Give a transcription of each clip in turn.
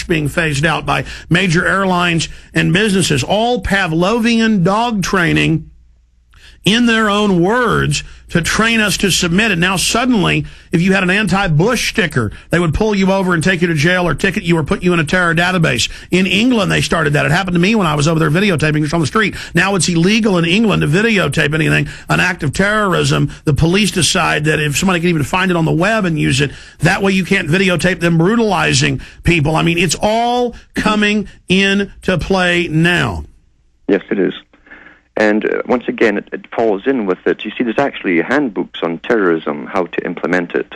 being phased out by major airlines and businesses, all Pavlovian dog training in their own words to train us to submit it. Now suddenly, if you had an anti-Bush sticker, they would pull you over and take you to jail or ticket you or put you in a terror database. In England, they started that. It happened to me when I was over there videotaping just on the street. Now it's illegal in England to videotape anything, an act of terrorism. The police decide that if somebody can even find it on the web and use it, that way you can't videotape them brutalizing people. I mean, it's all coming into play now. Yes, it is. And once again, it falls in with it. You see, there's actually handbooks on terrorism, how to implement it.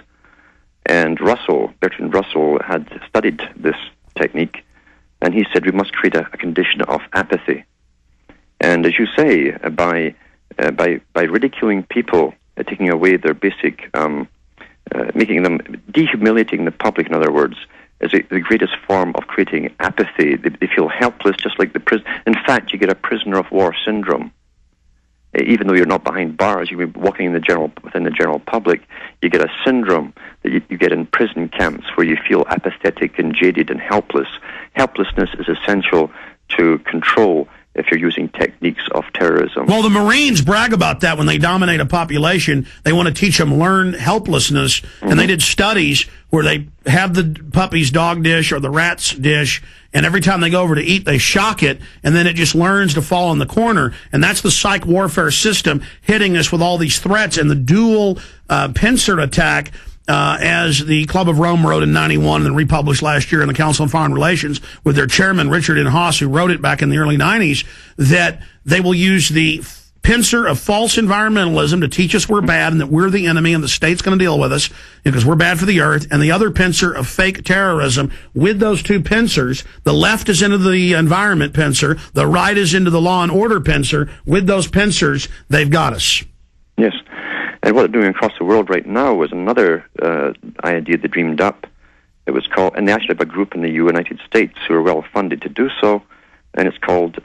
And Bertrand Russell, had studied this technique, and he said we must create a condition of apathy. And as you say, by ridiculing people, taking away their basic, making them, dehumiliating the public, in other words, is the greatest form of creating apathy. They feel helpless, just like the prison. In fact, you get a prisoner of war syndrome. Even though you're not behind bars, you're walking in within the general public, you get a syndrome that you get in prison camps where you feel apathetic and jaded and helpless. Helplessness is essential to control if you're using techniques of terrorism. Well, the Marines brag about that when they dominate a population. They want to teach them learn helplessness, and they did studies where they have the puppy's dog dish or the rat's dish, and every time they go over to eat, they shock it, and then it just learns to fall in the corner. And that's the psych warfare system hitting us with all these threats. And the dual pincer attack, as the Club of Rome wrote in 91 and republished last year in the Council on Foreign Relations with their chairman, Richard N. Haas, who wrote it back in the early 90s, that they will use the pincer of false environmentalism to teach us we're bad and that we're the enemy and the state's going to deal with us because we're bad for the earth, and the other pincer of fake terrorism. With those two pincers, the left is into the environment pincer, the right is into the law and order pincer. With those pincers, they've got us. Yes. And what they're doing across the world right now was another idea they dreamed up. It was called, and they actually have a group in the United States who are well funded to do so, and it's called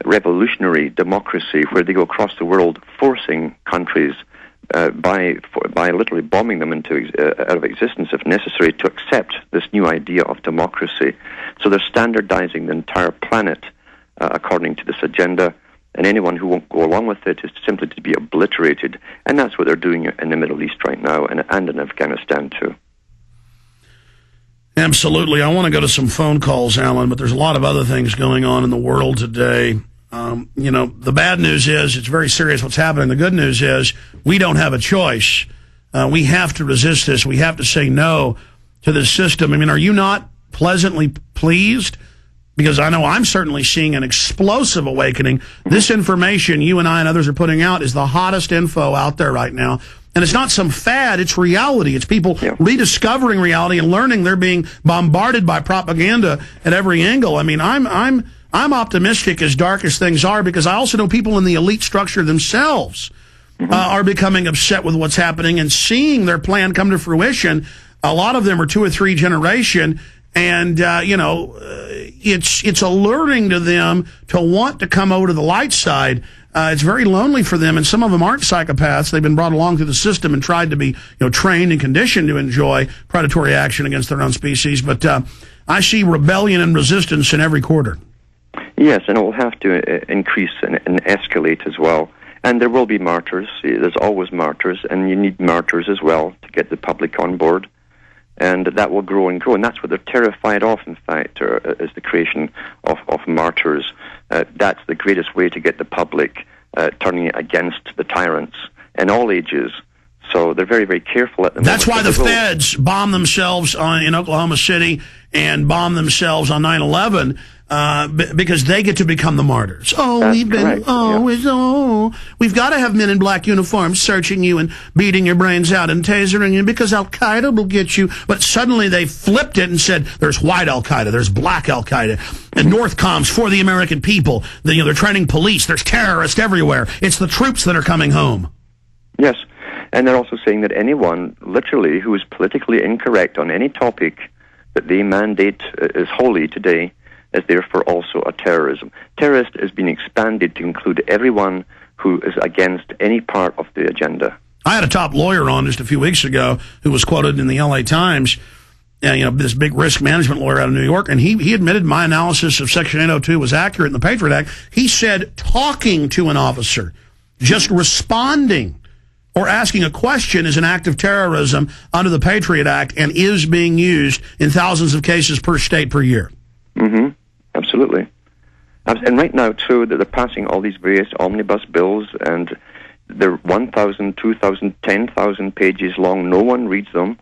revolutionary democracy, where they go across the world forcing countries by literally bombing them out of existence if necessary to accept this new idea of democracy. So they're standardizing the entire planet according to this agenda. And anyone who won't go along with it is simply to be obliterated. And that's what they're doing in the Middle East right now, and in Afghanistan too. Absolutely. I want to go to some phone calls, Alan, but there's a lot of other things going on in the world today. The bad news is it's very serious what's happening. The good news is we don't have a choice. We have to resist this. We have to say no to this system. I mean, are you not pleasantly pleased? Because I know I'm certainly seeing an explosive awakening. This information you and I and others are putting out is the hottest info out there right now. And it's not some fad, it's reality. It's people rediscovering reality and learning they're being bombarded by propaganda at every angle. I mean, I'm optimistic, as dark as things are, because I also know people in the elite structure themselves are becoming upset with what's happening and seeing their plan come to fruition. A lot of them are 2 or 3 generation. And, it's alluring to them to want to come over to the light side. It's very lonely for them, and some of them aren't psychopaths. They've been brought along through the system and tried to be, trained and conditioned to enjoy predatory action against their own species. But I see rebellion and resistance in every quarter. Yes, and it will have to increase and escalate as well. And there will be martyrs. There's always martyrs, and you need martyrs as well to get the public on board. And that will grow and grow, and that's what they're terrified of, in fact, is the creation of martyrs. That's the greatest way to get the public turning against the tyrants in all ages. So they're very, very careful at the moment. That's why the feds bomb themselves in Oklahoma City and bomb themselves on 9/11, because they get to become the martyrs. We've got to have men in black uniforms searching you and beating your brains out and tasering you because Al-Qaeda will get you. But suddenly they flipped it and said, there's white Al-Qaeda, there's black Al-Qaeda, and Northcom's for the American people. They're training police, there's terrorists everywhere. It's the troops that are coming home. Yes, and they're also saying that anyone, literally, who is politically incorrect on any topic that they mandate is holy today, is therefore also a terrorism. Terrorist is being expanded to include everyone who is against any part of the agenda. I had a top lawyer on just a few weeks ago who was quoted in the LA Times, this big risk management lawyer out of New York, and he admitted my analysis of Section 802 was accurate in the Patriot Act. He said talking to an officer, just responding or asking a question is an act of terrorism under the Patriot Act and is being used in thousands of cases per state per year. Mm-hmm. Absolutely. And right now, too, that they're passing all these various omnibus bills, and they're 1,000, 2,000, 10,000 pages long. No one reads them.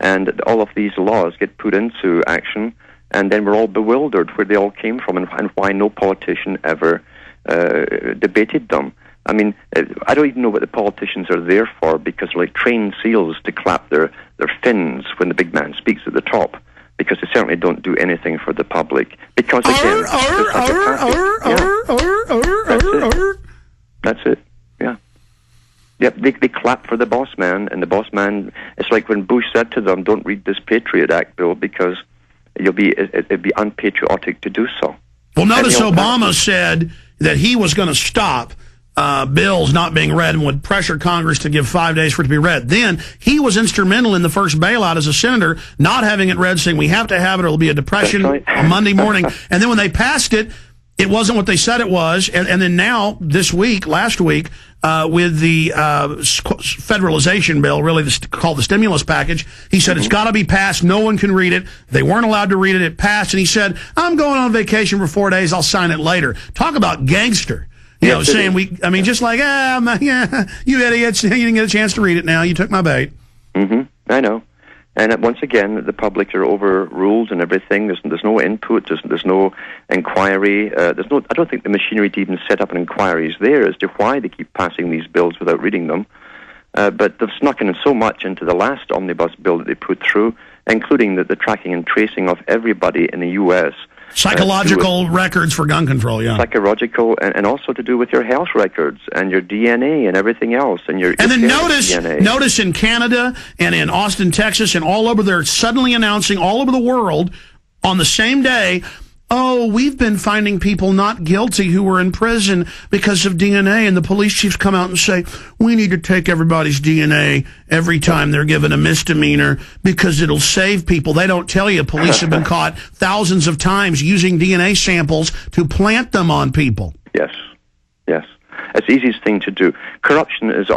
And all of these laws get put into action, and then we're all bewildered where they all came from and why no politician ever debated them. I mean, I don't even know what the politicians are there for, because they're like trained seals to clap their fins when the big man speaks at the top, because they certainly don't do anything for the public. Because, again, that's it. Yeah. Yep, they clap for the boss man, and the boss man, it's like when Bush said to them, don't read this Patriot Act bill because it'd be unpatriotic to do so. Well, notice Obama said that he was going to stop bills not being read and would pressure Congress to give 5 days for it to be read. Then he was instrumental in the first bailout as a senator, not having it read, saying we have to have it or it'll be a depression on Monday morning. And then when they passed it, it wasn't what they said it was. And then now, last week, with the federalization bill, really called the stimulus package, he said it's got to be passed. No one can read it. They weren't allowed to read it. It passed. And he said, I'm going on vacation for 4 days. I'll sign it later. Talk about gangster. Saying just like, you idiots, you didn't get a chance to read it now. You took my bait. Mm-hmm. I know. And once again, the public are overruled and everything. There's no input. There's no inquiry. I don't think the machinery to even set up an inquiry is there as to why they keep passing these bills without reading them. But they've snuck in so much into the last omnibus bill that they put through, including the tracking and tracing of everybody in the U.S., psychological records for gun control, yeah. Psychological, and also to do with your health records and your DNA and everything else. And then notice in Canada and in Austin, Texas, and all over, they're suddenly announcing all over the world on the same day, oh, we've been finding people not guilty who were in prison because of DNA, and the police chiefs come out and say, we need to take everybody's DNA every time they're given a misdemeanor because it'll save people. They don't tell you police have been caught thousands of times using DNA samples to plant them on people. Yes. It's the easiest thing to do. Corruption is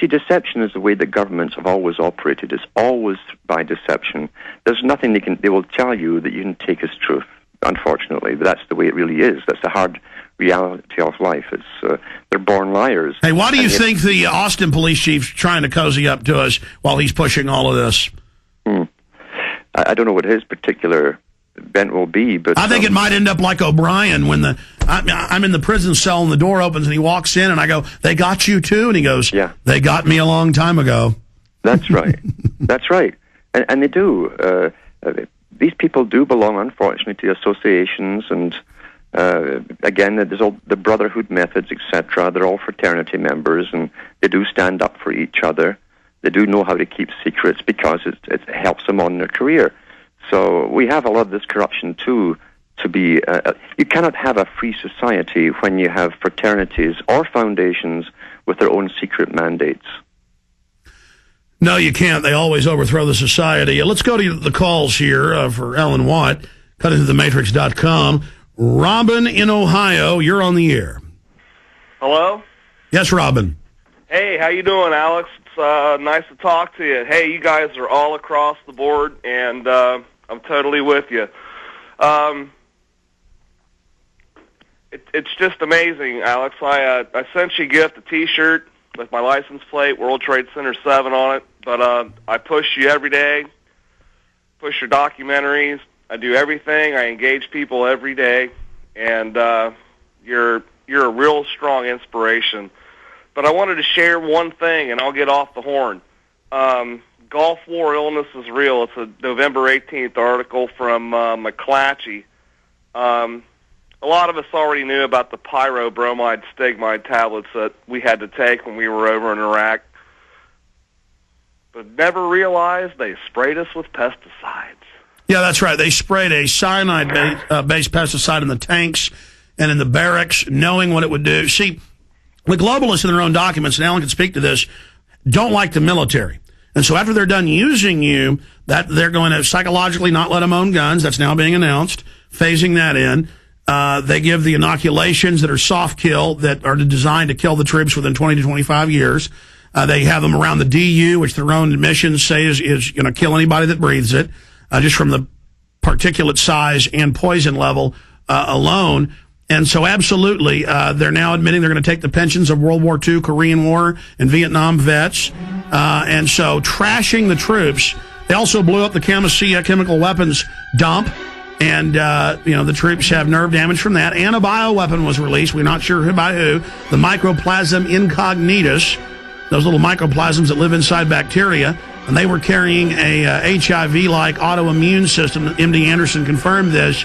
deception is the way that governments have always operated. It's always by deception. There's nothing they will tell you that you can take as truth. Unfortunately, but that's the way it really is. That's the hard reality of life. It's they're born liars. Hey, why do you think the Austin police chief's trying to cozy up to us while he's pushing all of this? I don't know what his particular bent will be, but I think it might end up like O'Brien when I'm in the prison cell and the door opens and he walks in and I go, "They got you too?" And he goes, "Yeah, they got me a long time ago." That's right. That's right, and they do. These people do belong, unfortunately, to associations, and again, there's all the brotherhood methods, etc. They're all fraternity members, and they do stand up for each other. They do know how to keep secrets because it helps them on their career. So we have a lot of this corruption too. To be, you cannot have a free society when you have fraternities or foundations with their own secret mandates. No, you can't. They always overthrow the society. Let's go to the calls here for Alan Watt, cuttingthematrix.com. Robin in Ohio, you're on the air. Hello? Yes, Robin. Hey, how you doing, Alex? It's nice to talk to you. Hey, you guys are all across the board, and I'm totally with you. It's just amazing, Alex. I sent you a gift, a T-shirt with my license plate, World Trade Center 7 on it. But I push you every day, push your documentaries. I do everything. I engage people every day, and you're a real strong inspiration. But I wanted to share one thing, and I'll get off the horn. Gulf War illness is real. It's a November 18th article from McClatchy. A lot of us already knew about the pyrobromide stigmide tablets that we had to take when we were over in Iraq, but never realized they sprayed us with pesticides. Yeah, that's right. They sprayed a cyanide-based pesticide in the tanks and in the barracks, knowing what it would do. See, the globalists in their own documents, and Alan can speak to this, don't like the military. And so after they're done using you, that they're going to psychologically not let them own guns. That's now being announced, phasing that in. They give the inoculations that are soft kill that are designed to kill the troops within 20 to 25 years. They have them around the DU, which their own admissions say is going to kill anybody that breathes it, just from the particulate size and poison level alone. And so absolutely, they're now admitting they're going to take the pensions of World War II, Korean War, and Vietnam vets. And so trashing the troops. They also blew up the Camisea chemical weapons dump. And, the troops have nerve damage from that. And a bioweapon was released. We're not sure by who. The Mycoplasma incognitus, those little mycoplasms that live inside bacteria. And they were carrying a HIV-like autoimmune system. MD Anderson confirmed this.